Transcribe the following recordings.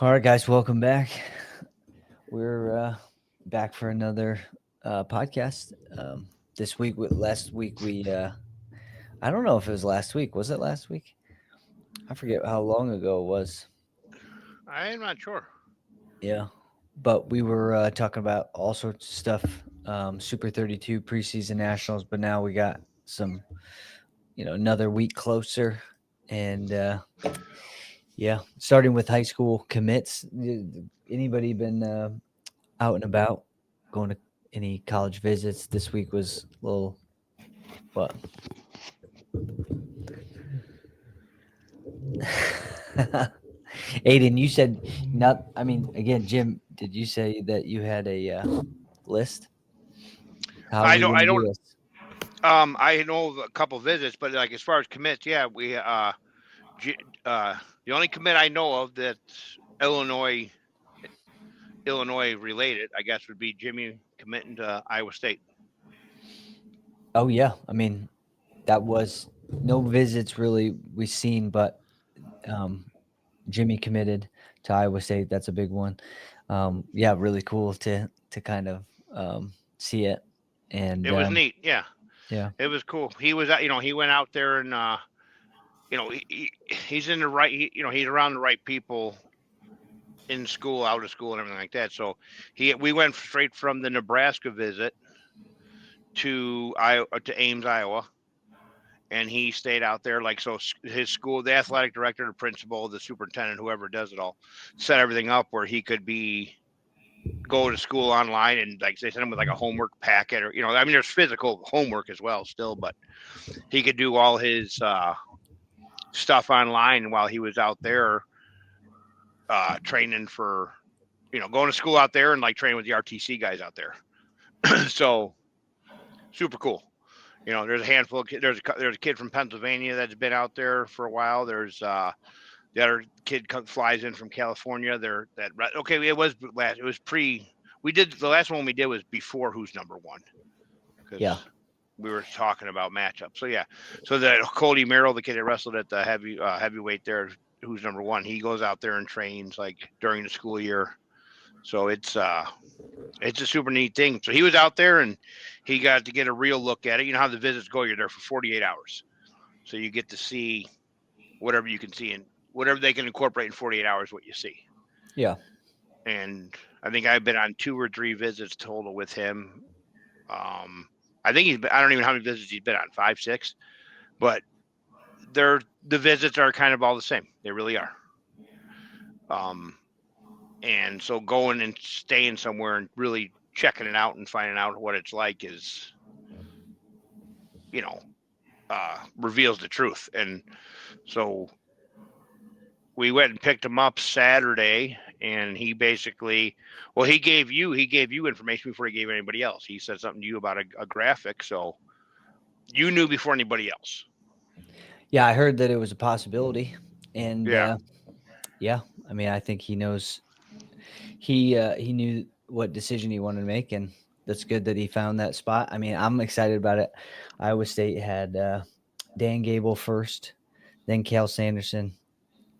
All right, guys, welcome back. We're back for another podcast. This week, last week, I don't know if it was last week. Was it last week? I forget how long ago it was. I'm not sure. Yeah. But we were talking about all sorts of stuff, Super 32 preseason nationals, but now we got some, another week closer. And yeah, starting with high school commits. Anybody been out and about, going to any college visits? This week was a little what? Aiden, you said not. I mean, again, Jim, did you say that you had a list? How are I we don't. going I to do don't. this? I know of a couple visits, but like as far as commits, yeah, G, the only commit I know of that's Illinois Illinois related, I guess, would be Jimmy committing to Iowa State. Oh yeah, I mean that was no visits really we seen, but um, Jimmy committed to Iowa State. That's a big one. Yeah, really cool to kind of see it, and It was neat. Yeah, yeah, it was cool. He was, he went out there and he's in the right. He's around the right people in school, out of school, and everything like that. So we went straight from the Nebraska visit to to Ames, Iowa, and he stayed out there. Like, so his school, the athletic director, the principal, the superintendent, whoever does it all, set everything up where he could be go to school online, and like they sent him with like a homework packet, or I mean, there's physical homework as well still, but he could do all his stuff online while he was out there training for going to school out there and like training with the RTC guys out there. So super cool. There's a handful of there's a kid from Pennsylvania that's been out there for a while. There's the other kid flies in from California. Okay. It was pre. We did the last one we did was before who's number one, because yeah, we were talking about matchups. So yeah, so the Cody Merrill, the kid that wrestled at the heavyweight there, who's number one, he goes out there and trains like during the school year. So it's a super neat thing. So he was out there and he got to get a real look at it. You know how the visits go, you're there for 48 hours. So you get to see whatever you can see and whatever they can incorporate in 48 hours, what you see. yeah, And I think I've been on 2 or 3 visits total with him. Um, I think I don't even know how many visits he's been on, 5, 6, but the visits are kind of all the same. They really are. Um, and so going and staying somewhere and really checking it out and finding out what it's like is, you know, reveals the truth. And so we went and picked him up Saturday, and he basically, well, he gave you information before he gave anybody else. He said something to you about a graphic, so you knew before anybody else. yeah. I heard that it was a possibility, and Yeah, yeah, I mean, I think he knows he knew what decision he wanted to make, and that's good that he found that spot. I mean, I'm excited about it. Iowa State had Dan Gable first, then Cal Sanderson,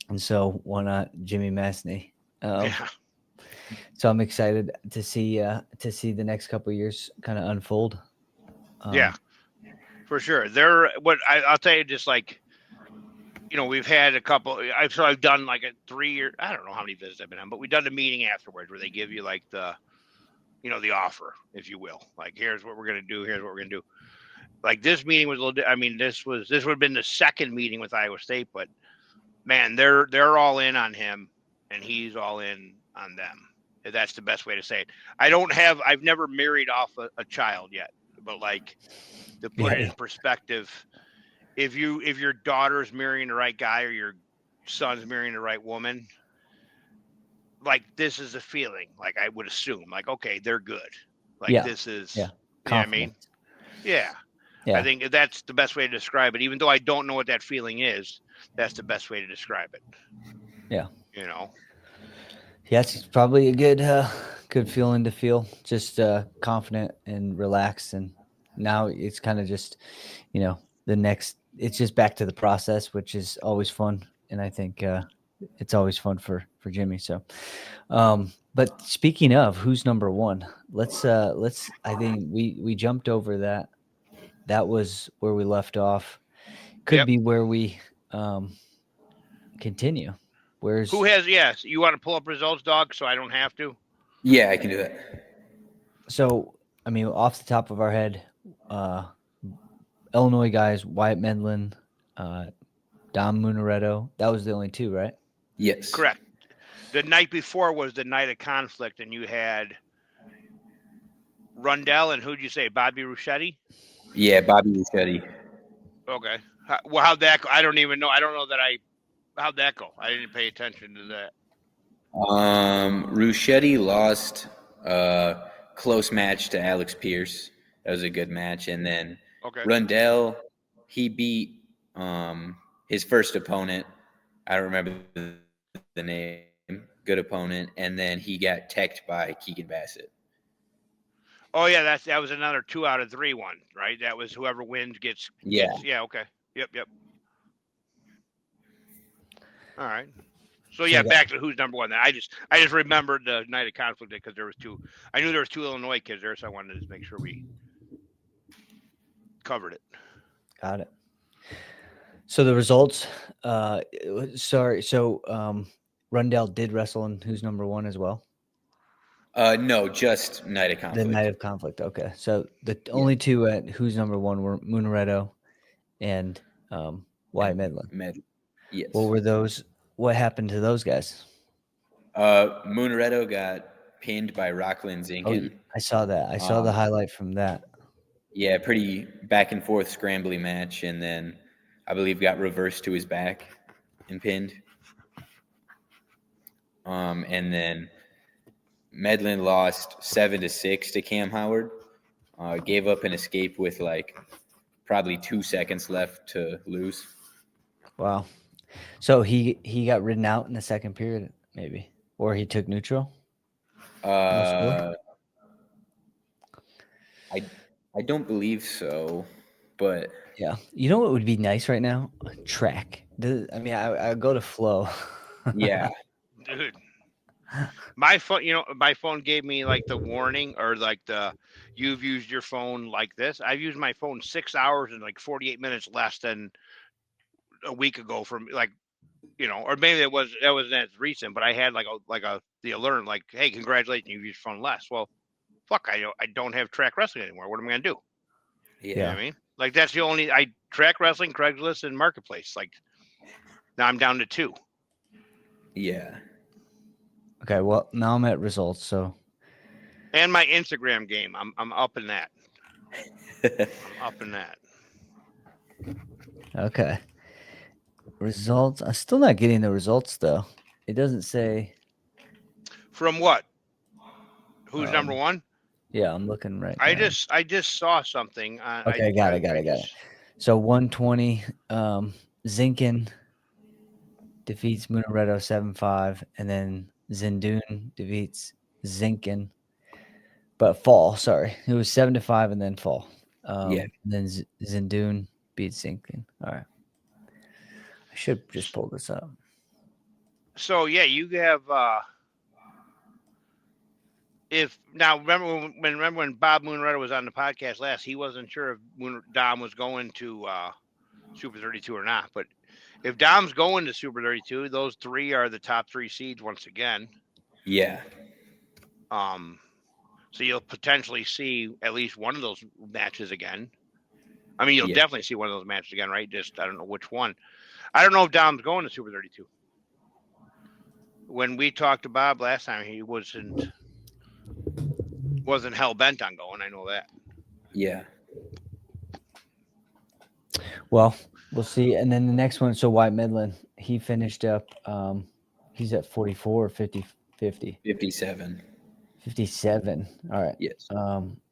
and so why not Jimmy Masney? Um, yeah, so I'm excited to see the next couple of years kind of unfold. yeah, Um, for sure. I'll tell you, just like we've had a couple. I've done like a 3 year. I don't know how many visits I've been on, but we've done a meeting afterwards where they give you like the offer, if you will. Like, here's what we're gonna do. Here's what we're gonna do. Like, this meeting was a little. I mean, this would have been the second meeting with Iowa State, but man, they're all in on him, and he's all in on them. If that's the best way to say it. I've never married off a child yet, but like, to put yeah, it in yeah, perspective, if your daughter's marrying the right guy or your son's marrying the right woman, like, this is a feeling. Like, I would assume, like, okay, they're good. Like, yeah, this yeah. is, you know what I mean? Confidence. Yeah. I Yeah, think that's the best way to describe it. Even though I don't know what that feeling is, that's the best way to describe it. yeah, You know? yeah. It's probably a good feeling to feel, just confident and relaxed, and now it's kind of just the next. It's just back to the process, which is always fun, and I think it's always fun for Jimmy. So, but speaking of who's number one, let's. I think we jumped over that. That was where we left off. Could Yep. be where we continue. Who Where's has? Yes. You want to pull up results, dog, so I don't have to. Yeah, I can do that. so? I mean, off the top of our head, uh, Illinois guys, Wyatt Medlin, uh, Dom Munaretto. That was the only two, right? Yes. Correct. The night before was the night of conflict, and you had Rundell and who'd you say? Bobby Ruschetti? Yeah, Bobby Ricchetti. Okay. Well, how'd that go? I don't even know. I don't know that I. How'd that go? I didn't pay attention to that. Ricchetti lost close match to Alex Pierce. That was a good match. And then Okay. Rundell, he beat his first opponent. I don't remember the name. Good opponent. And then he got teched by Keegan Bassett. Oh yeah, that was another 2 out of 3 one, right? That was whoever wins gets. Yeah. Yeah. Okay. Yep. All right. So yeah, back to who's number one. I just remembered the night of conflict because there was two. I knew there was 2 Illinois kids there, so I wanted to make sure we covered it. Got it. So the results. Sorry. So Rundell did wrestle in who's number one as well. No, just Night of Conflict. The night of conflict. Okay. So the only two at who's number one were Munaretto and Wyatt Medlin. Yes. What were those? What happened to those guys? Munaretto got pinned by Rocklin Zinkin. Oh, I saw that. I saw the highlight from that. Yeah, pretty back and forth scrambly match, and then I believe got reversed to his back and pinned. And then Medlin lost 7-6 to Cam Howard. Gave up an escape with like probably 2 seconds left to lose. Wow. So he got ridden out in the second period, maybe, or he took neutral. I don't believe so, but yeah. You know what would be nice right now? Track. I mean, I go to flow. Yeah. Dude. My phone, my phone gave me like the warning or like you've used your phone like this. I've used my phone 6 hours and like 48 minutes less than a week ago from like, or maybe that wasn't as recent, but I had the alert like, hey, congratulations, you've used your phone less. Well, fuck, I don't have track wrestling anymore. What am I gonna do? Yeah. You know what I mean? Like that's the only track wrestling, Craigslist, and Marketplace. Like now I'm down to 2. Yeah. Okay, well now I'm at results. So, and my Instagram game, I'm up in that. I'm up in that. Okay. Results. I'm still not getting the results though. It doesn't say. From what? Who's number one? Yeah, I'm looking right I now. just saw something. Okay, got it. So 120. Zinkin defeats Munaretto 7-5, and then Zindun defeats Zinkin. But fall, sorry. It was 7-5 and then fall. Yeah. And then Zindun beats Zinkin. All right. I should just pull this up. So yeah, you have remember when Bob Munaretto was on the podcast last, he wasn't sure if Dom was going to Super 32 or not. But if Dom's going to Super 32, those 3 are the top 3 seeds once again. Yeah. So you'll potentially see at least one of those matches again. I mean, you'll definitely see one of those matches again, right? Just I don't know which one. I don't know if Dom's going to Super 32. When we talked to Bob last time, he wasn't hell bent on going. I know that. Yeah. Well, we'll see. And then the next one, so Wyatt Medlin, he finished up, he's at 44 or 50? 57. 57. All right. Yes.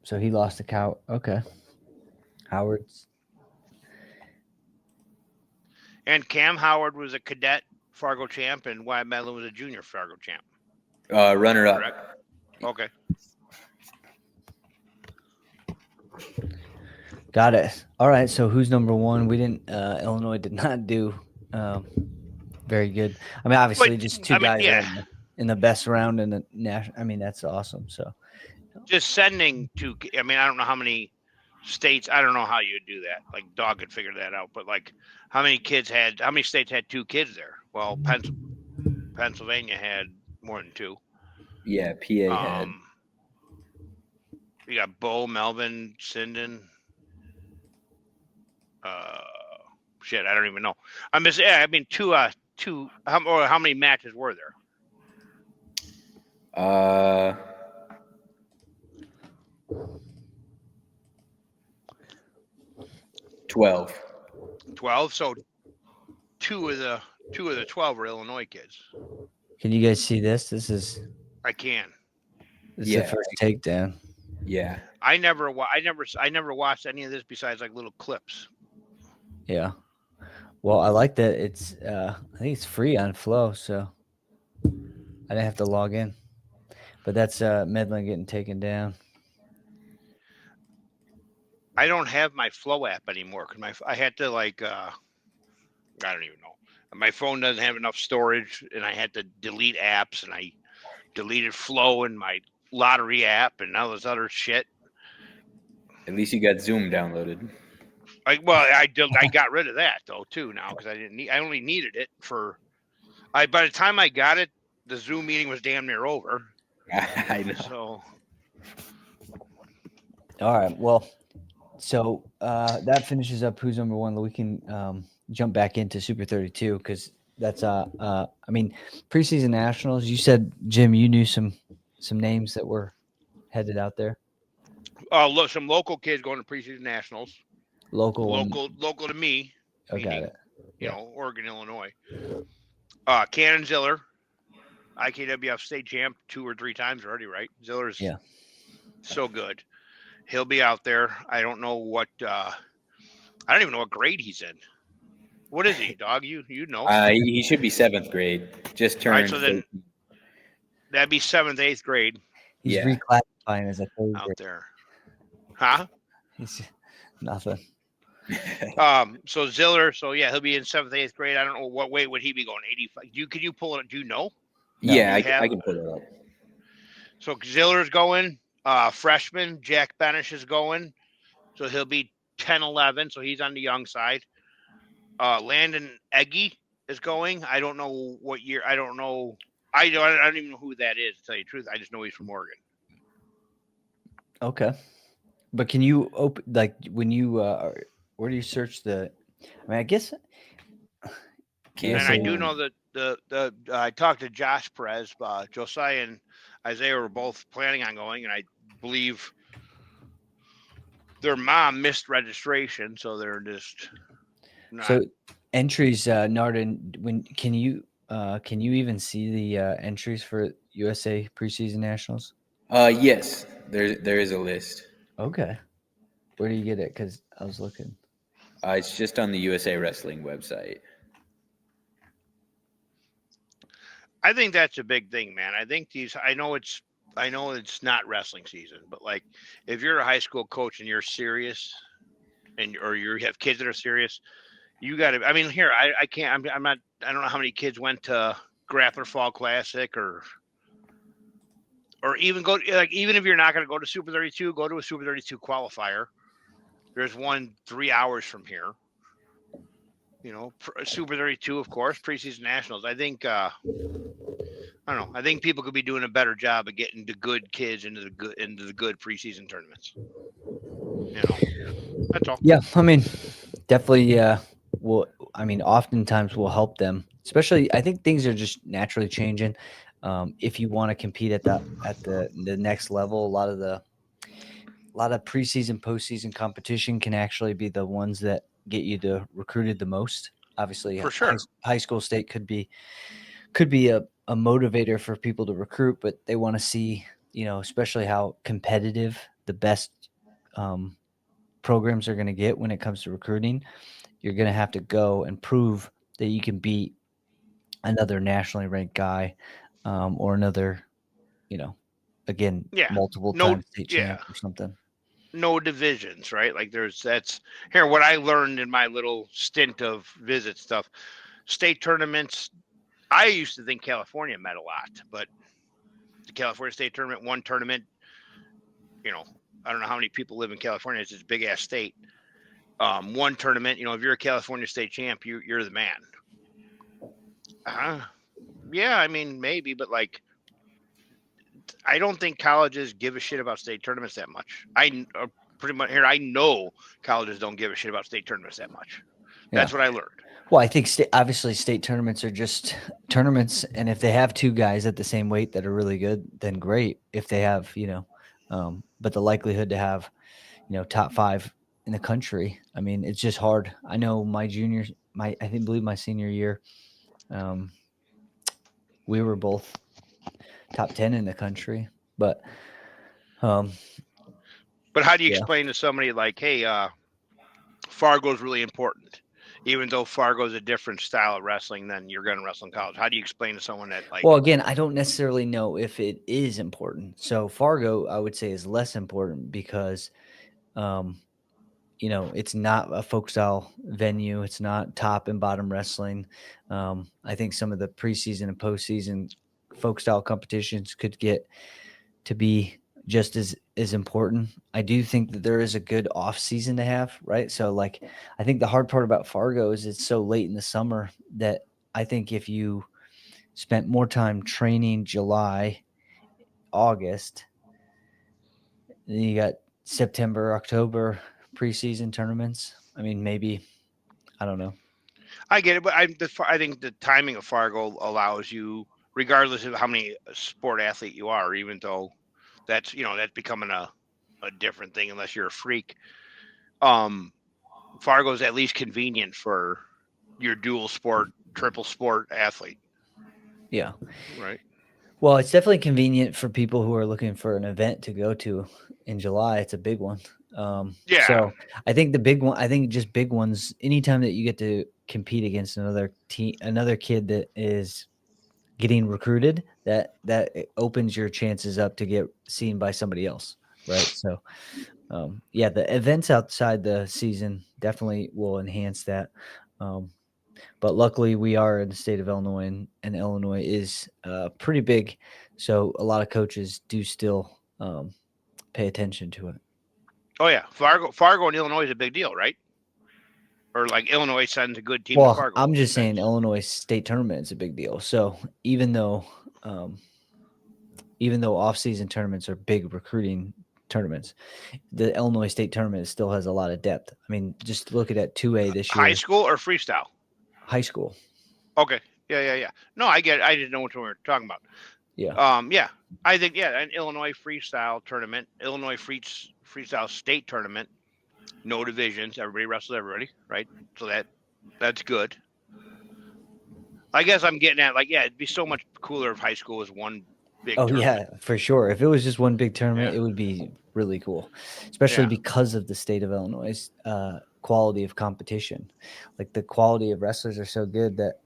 So he lost to Cow. Okay. Howard's. And Cam Howard was a cadet Fargo champ, and Wyatt Medlin was a junior Fargo champ. Runner up. Correct? Okay. Got it. All right. So who's number one? We didn't. Illinois did not do Very good. I mean, obviously, But just two guys are in the best round in the national. I mean, that's awesome. So just sending to. I mean, I don't know how many states. I don't know how you do that. Like Dog could figure that out. But like, how many states had 2 kids there? Well, Pennsylvania had more than 2. Yeah, PA had. You got Bo, Melvin, Sinden. Shit, I don't even know. I mean, two. How many matches were there? 12. 12. So two of the 12 were Illinois kids. can you guys see this? This is I can. This is the first takedown. Yeah. I never watched any of this besides like little clips. Yeah. Well, I like that it's I think it's free on Flow, so I didn't have to log in. But that's Medlin getting taken down. I don't have my Flow app anymore because I had to I don't even know. My phone doesn't have enough storage, and I had to delete apps, and I deleted Flow and my lottery app and all this other shit. At least you got Zoom downloaded. I got rid of that though too now because I only needed it for. By the time I got it, the Zoom meeting was damn near over. I know. So. All right. Well, so that finishes up who's number one. We can jump back into Super 32 because that's I mean, preseason nationals. You said, Jim, you knew some names that were headed out there. Look, some local kids going to preseason nationals. Local to me. I got it. You know, Oregon, Illinois. Cannon Ziller, IKWF state champ 2 or 3 times already, right? Ziller's so good. He'll be out there. I don't know what. I don't even know what grade he's in. What is he, Dog? You know? He should be 7th grade. Just turned. All right, so then that'd be 7th, 8th grade. He's reclassifying as a third out grade. there, huh? He's nothing. So Ziller, he'll be in 7th, 8th grade. I don't know what weight would he be going. 85. Can you pull it? Do you know? Yeah, I can pull it up. So Ziller's going. Freshman Jack Benish is going. So he'll be 10, 11. So he's on the young side. Landon Eggy is going. I don't know what year. I don't know. I don't even know who that is, to tell you the truth. I just know he's from Oregon. Okay. But can you open, like, when you, where do you search the, I mean, I guess. And I do know that I talked to Josh Perez, Josiah and Isaiah were both planning on going, and I believe their mom missed registration, so they're just not. So entries, Narden, can you even see the entries for USA preseason nationals? Yes, there is a list. Okay. Where do you get it? Because I was looking. It's just on the USA Wrestling website. I think that's a big thing, man. I think I know it's not wrestling season, but like if you're a high school coach and you're serious or you have kids that are serious, you got to, I mean, here, I can't, I'm not, I don't know how many kids went to Grappler Fall Classic or even go, like, even if you're not going to go to Super 32, go to a Super 32 qualifier. There's one 3 hours from here. You know, Super 32, of course, preseason nationals. I think, I don't know. I think people could be doing a better job of getting the good kids into the good preseason tournaments. You know, that's all. Yeah, I mean, definitely. Oftentimes will help them. Especially, I think things are just naturally changing. If you want to compete at the next level, a lot of preseason, postseason competition can actually be the ones that get you recruited the most. Obviously, for sure, high school state could be a motivator for people to recruit, but they want to see, especially how competitive the best programs are going to get when it comes to recruiting. You're going to have to go and prove that you can beat another nationally ranked guy, or another, again, multiple time state champ or something. No divisions, right? Like that's here what I learned in my little stint of visit stuff. state tournaments. I used to think California meant a lot, but the California State Tournament, one tournament, you know, I don't know how many people live in California. It's this big ass state. One tournament, if you're a California state champ, you're the man. Yeah, I mean, maybe, but like, I don't think colleges give a shit about state tournaments that much. Pretty much here, I know colleges don't give a shit about state tournaments that much. That's what I learned. Well, I think obviously state tournaments are just tournaments, and if they have two guys at the same weight that are really good, then great. If they have, but the likelihood to have, top 5 in the country, I mean, it's just hard. I know I believe my senior year, we were both top 10 in the country, but how do you explain to somebody like, hey, Fargo's really important, even though Fargo's a different style of wrestling than you're going to wrestle in college? How do you explain to someone that, like? Well, again, I don't necessarily know if it is important. So Fargo, I would say, is less important because, it's not a folk style venue. It's not top and bottom wrestling. I think some of the preseason and postseason folk style competitions could get to be just as important. I do think that there is a good off season to have, right? So like, I think the hard part about Fargo is it's so late in the summer that I think if you spent more time training July, August, then you got September, October preseason tournaments. I mean, maybe, I don't know. I get it, but I think the timing of Fargo allows you, regardless of how many sport athlete you are, even though that's becoming a different thing unless you're a freak. Fargo's at least convenient for your dual sport, triple sport athlete. Yeah. Right. Well, it's definitely convenient for people who are looking for an event to go to in July. It's a big one. Yeah. So I think just big ones, anytime that you get to compete against another kid that is getting recruited, that opens your chances up to get seen by somebody else. Right. So, the events outside the season definitely will enhance that. But luckily, we are in the state of Illinois, and Illinois is pretty big. So a lot of coaches do still pay attention to it. Oh, yeah. Fargo in Illinois is a big deal, right? Or like Illinois sends a good team to Fargo. I'm just saying Illinois state tournament is a big deal. So even though off-season tournaments are big recruiting tournaments, the Illinois state tournament still has a lot of depth. I mean, just look at 2A this year. High school or freestyle? High school. Okay. Yeah. No, I get it. I didn't know what we were talking about. Yeah. Yeah. I think, an Illinois freestyle tournament, Illinois freestyle state tournament, no divisions. Everybody wrestles everybody, right? So that's good. I guess I'm getting at, like, it'd be so much cooler if high school was one big tournament. Yeah, for sure. If it was just one big tournament, it would be really cool, especially because of the state of Illinois' quality of competition. Like, the quality of wrestlers are so good that,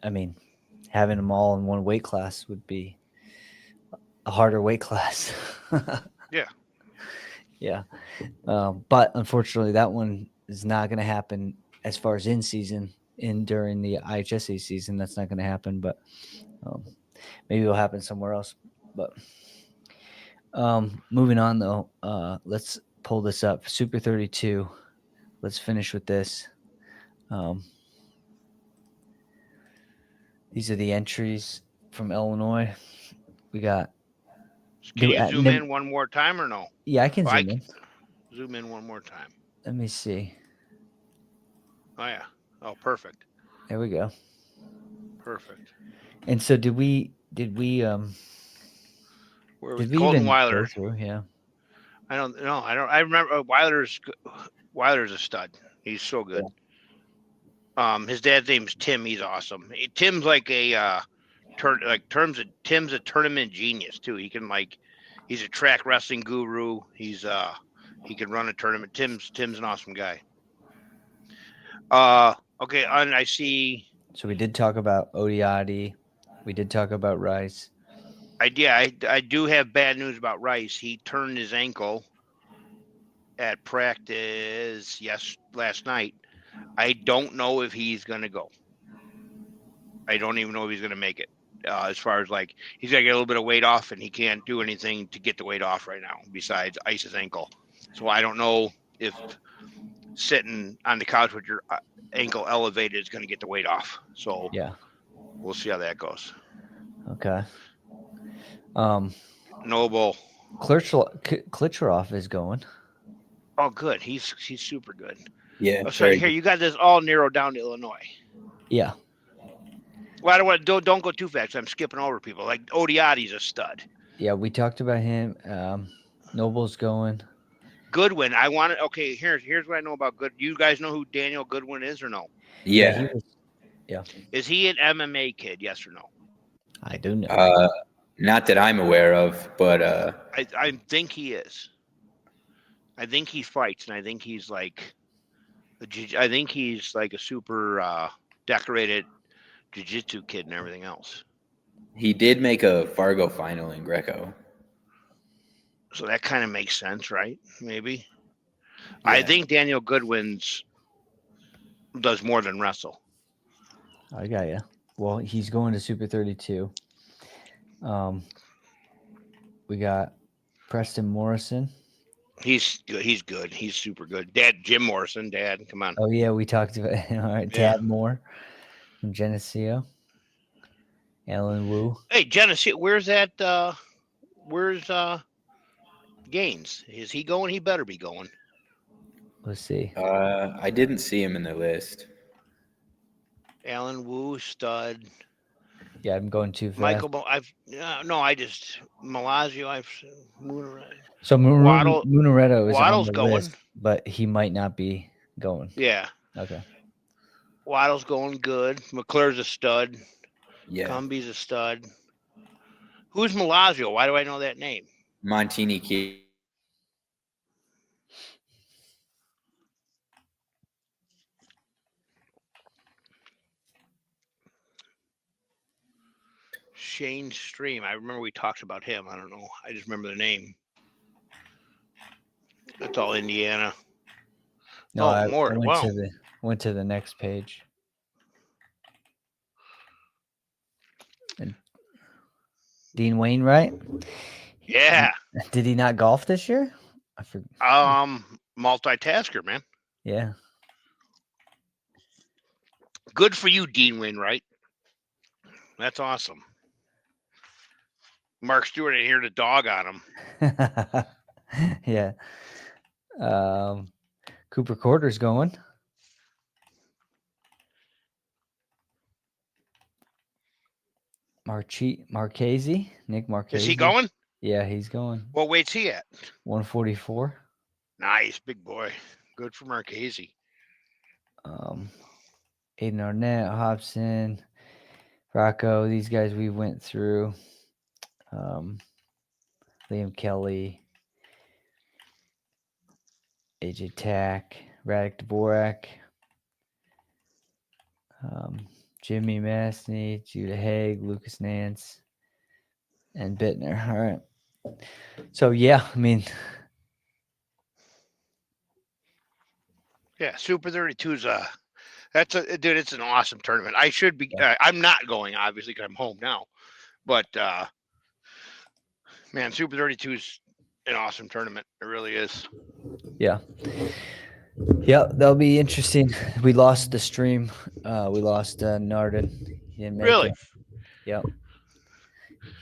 I mean, having them all in one weight class would be a harder weight class. Yeah. Yeah. But unfortunately, that one is not going to happen as far as in season. During the IHSA season, that's not going to happen. But maybe it'll happen somewhere else. But moving on, though, let's pull this up. Super 32. Let's finish with this. These are the entries from Illinois. We got. Can you zoom in one more time or no? Yeah, I can zoom in. Zoom in one more time. Let me see. Oh, yeah. Oh, perfect. There we go. Perfect. And so did we where was Colton Weiler? Go through? Yeah. I don't know. I remember Weiler's a stud. He's so good. Yeah. His dad's name's Tim. He's awesome. Tim's like Tim's a tournament genius too. He can he's a track wrestling guru. He can run a tournament. Tim's an awesome guy. Okay, and I see. So we did talk about Odiati. We did talk about Rice. I do have bad news about Rice. He turned his ankle at practice last night. I don't know if he's going to go. I don't even know if he's going to make it. As far as like he's got to get a little bit of weight off, and he can't do anything to get the weight off right now besides ice his ankle. So I don't know if sitting on the couch with your ankle elevated is going to get the weight off. So Yeah. we'll see how that goes. Okay. Noble. Klitschroff is going. Oh, good. He's super good. Yeah. Oh, sorry. very Here, good. you got this all narrowed down to Illinois. Yeah. Well, I don't want don't go too fast. I'm skipping over people. Like Odiati's a stud. Yeah, we talked about him. Noble's going. Goodwin. I want to. Okay, here's what I know about Good. You guys know who Daniel Goodwin is or no? Yeah, he Yeah. was. Yeah, Is he an MMA kid? Yes or no? I do know. Not that I'm aware of, but I think he is. I think he fights, and I think he's like, I think he's like a super decorated jiu-jitsu kid and everything else. he did make a Fargo final in Greco. So that kind of makes sense, right? Maybe. Yeah. I think Daniel Goodwin's does more than wrestle. I got you. Well, he's going to Super 32. We got Preston Morrison. He's good. He's good. He's super good. Dad, Jim Morrison. Dad, come on. Oh yeah, we talked about all right. Yeah. Tad Moore from Geneseo. Alan Wu. Hey, Genesee, where's that? Where's Gaines? Is he going? He better be going. Let's see. I didn't see him in the list. Alan Wu, stud. Yeah, I'm going too fast. Michael, I just Malazio. So Waddle- Munaretto is on Waddle's the going. list, but he might not be going. Yeah. Okay. Waddle's going good. McClure's a stud. Yeah. Cumby's a stud. Who's Malazio? Why do I know that name? Montini kid. Shane Stream. I remember we talked about him. I don't know. I just remember the name. That's all Indiana. No, I more. Wow. went to the next page. And Dean Wainwright. Yeah. Did he not golf this year? I forget. Multitasker, man. Yeah. Good for you, Dean Wainwright. That's awesome. Mark Stewart ain't here to dog on him. Yeah. Cooper Corder's going. Marchese, Nick Marchese. Is he going? Yeah, he's going. What weight's he at? 144. Nice, big boy. Good for Marchese. Aiden Arnett, Hobson, Rocco. These guys we went through. Liam Kelly, AJ Tack, Radek Dvorak, Jimmy Mastney, Judah Haig, Lucas Nance, and Bittner. All right. So yeah, I mean, yeah, Super 32's dude. It's an awesome tournament. I should be. I'm not going, obviously, because I'm home now. But man, Super 32's an awesome tournament. It really is. Yeah. Yeah, that'll be interesting. We lost the stream. We lost Narden. He didn't make Really? it. Yep.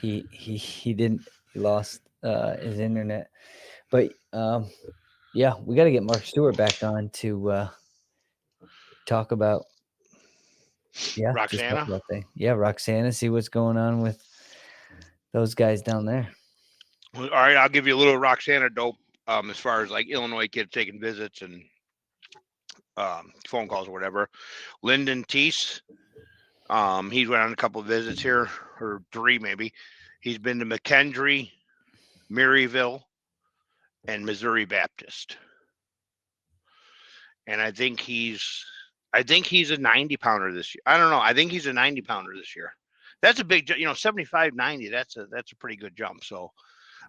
He didn't. He lost his internet. But yeah, we got to get Mark Stewart back on to talk about. Yeah, Roxana. Yeah, Roxana. See what's going on with those guys down there. All right, I'll give you a little Roxana dope as far as like Illinois kids taking visits and phone calls or whatever. Lyndon Teese, he's went on a couple of visits here, or 3 maybe. He's been to McKendree, Maryville, and Missouri Baptist. And I think he's a 90-pounder this year. I don't know. I think he's a 90-pounder this year. That's a big, 75, 90. That's a pretty good jump. So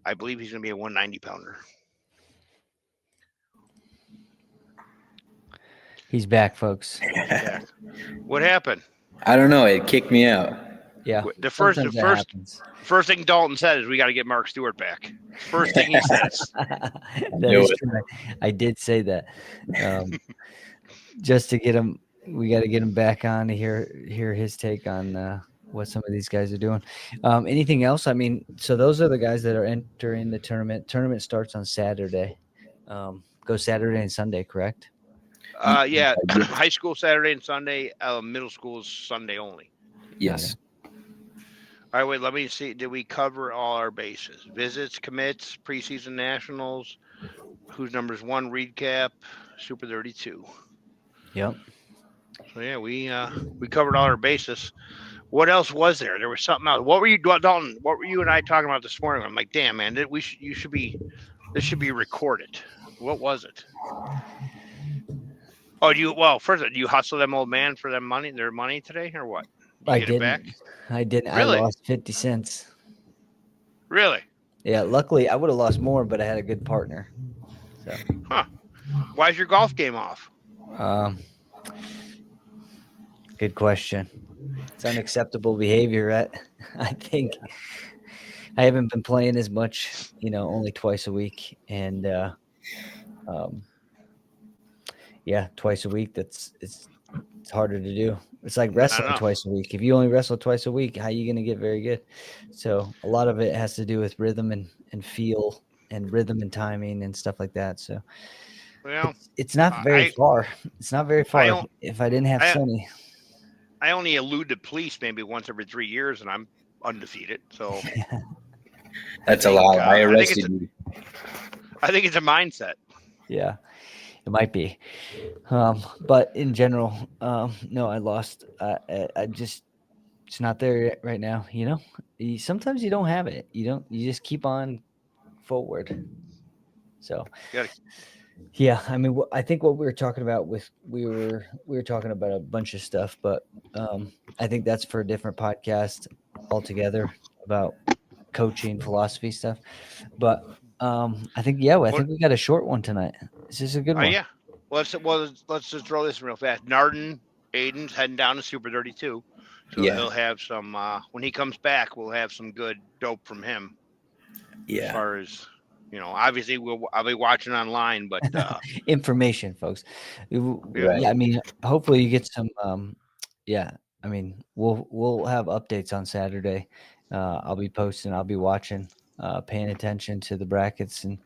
I believe he's going to be a 190-pounder. He's back, folks. Yeah. What happened? I don't know. It kicked me out. Yeah, The sometimes that happens. first thing Dalton said is we got to get Mark Stewart back. First thing he says. That is true. I did say that. Just to get him, we got to get him back on to hear his take on what some of these guys are doing. Anything else? I mean, so those are the guys that are entering the tournament. Tournament starts on Saturday. Go Saturday and Sunday, correct? Yeah, high school Saturday and Sunday. Middle school is Sunday only. Yes. All right, wait. Let me see. Did we cover all our bases? Visits, commits, preseason nationals. Who's numbers 1? Recap. Super 32. Yep. So yeah, we covered all our bases. What else was there? There was something else. What were you, Dalton? What were you and I talking about this morning? I'm like, damn, man, you should be. This should be recorded. What was it? Oh, first, do you hustle them old man for their money today, or what? You get it back? I didn't. Really? I lost 50 cents. Really? Yeah. Luckily, I would have lost more, but I had a good partner. So. Huh? Why's your golf game off? Good question. It's unacceptable behavior. I think I haven't been playing as much. Only twice a week, and yeah, twice a week. It's harder to do. It's like wrestling twice a week. If you only wrestle twice a week, how are you going to get very good? So a lot of it has to do with rhythm and feel and rhythm and timing and stuff like that. So well, it's not very far. It's not very far. If I didn't have Sonny. I only elude the police maybe once every 3 years, and I'm undefeated. So that's a lot. I arrested you. I think it's a mindset. Yeah, it might be. But in general, no, I lost. I just, it's not there right now. Sometimes you don't have it. You just keep on forward. So, yeah, I mean, I think what we were talking about we were talking about a bunch of stuff, but I think that's for a different podcast altogether about coaching philosophy stuff. But I think I think we got a short one tonight. This is a good one. Yeah. Let's just throw this real fast. Narden, Aiden's heading down to Super 32, so he'll have some. When he comes back, we'll have some good dope from him. Yeah. As far as obviously I'll be watching online, but information, folks. Right. Yeah, I mean, hopefully you get some. Yeah, I mean, we'll have updates on Saturday. I'll be posting. I'll be watching, paying attention to the brackets and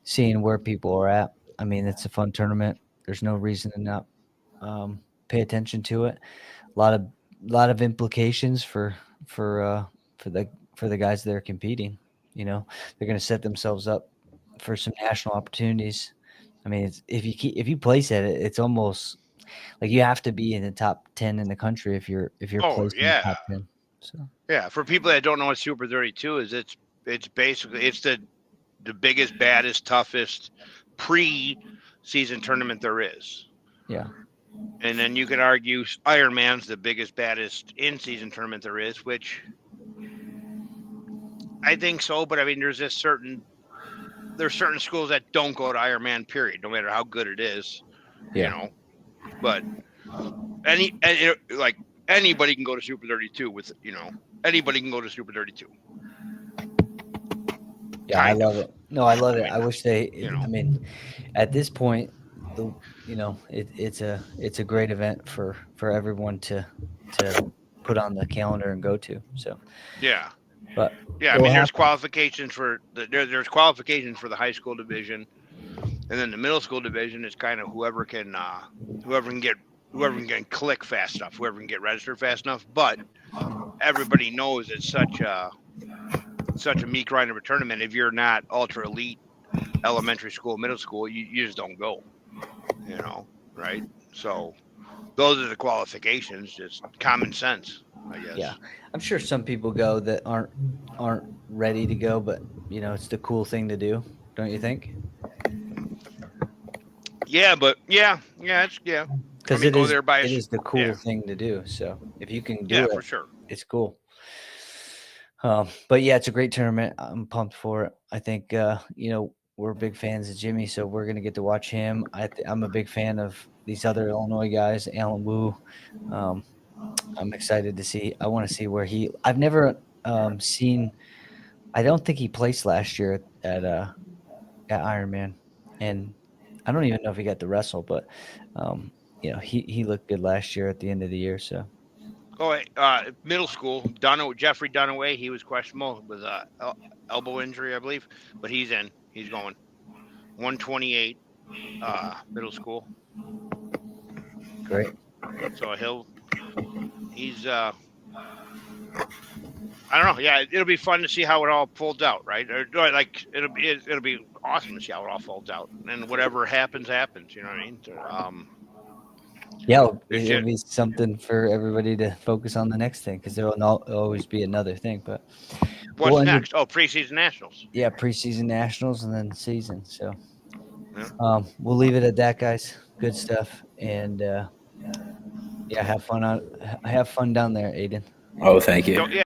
seeing where people are at. I mean, it's a fun tournament. There's no reason to not pay attention to it. A lot of implications for the guys that are competing. They're going to set themselves up for some national opportunities. I mean, if you place at it, it's almost like you have to be in the top 10 in the country if you're placed in the top 10. So yeah, for people that don't know what Super 32 is, it's basically the biggest, baddest, toughest pre-season tournament there is. Yeah. And then you could argue Ironman's the biggest, baddest in-season tournament there is, which I think so. But I mean, there's certain schools that don't go to Ironman, period, no matter how good it is. Yeah. But anybody can go to Super 32 with anybody can go to Super 32. Yeah, I love it. No, I love it. I wish they. I mean, at this point, it's a great event for everyone to put on the calendar and go to. So yeah, but yeah, I mean, there's qualifications for there's qualifications for the high school division, and then the middle school division is kind of whoever can click fast enough, whoever can get registered fast enough. But everybody knows it's such a meat grind of a tournament. If you're not ultra elite elementary school, middle school, you just don't go. Right? So those are the qualifications. Just common sense, I guess. Yeah, I'm sure some people go that aren't ready to go, but it's the cool thing to do, don't you think? Yeah, but it's because it is the cool thing to do. So if you can do it, for sure, it's cool. But yeah, it's a great tournament. I'm pumped for it. I think we're big fans of Jimmy, so we're gonna get to watch him. I'm a big fan of these other Illinois guys, Alan Wu, I'm excited to see. I want to see where he. I've never seen. I don't think he placed last year at Ironman, and I don't even know if he got to wrestle, but he looked good last year at the end of the year. So Oh, middle school, Jeffrey Dunaway, he was questionable with elbow injury, I believe, but he's in. He's going 128 middle school. great. So he's I don't know. Yeah, it'll be fun to see how it all folds out, right? Or like it'll be awesome to see how it all folds out, and whatever happens, happens. You know what I mean? So, Yeah, this it'll year, be something for everybody to focus on the next thing because there will always be another thing. But what's we'll end it. next? Oh, preseason nationals. Yeah, preseason nationals and then season. So Yeah. we'll leave it at that, guys. Good stuff, and yeah, have fun down there, Aiden. Oh, thank you. Yeah.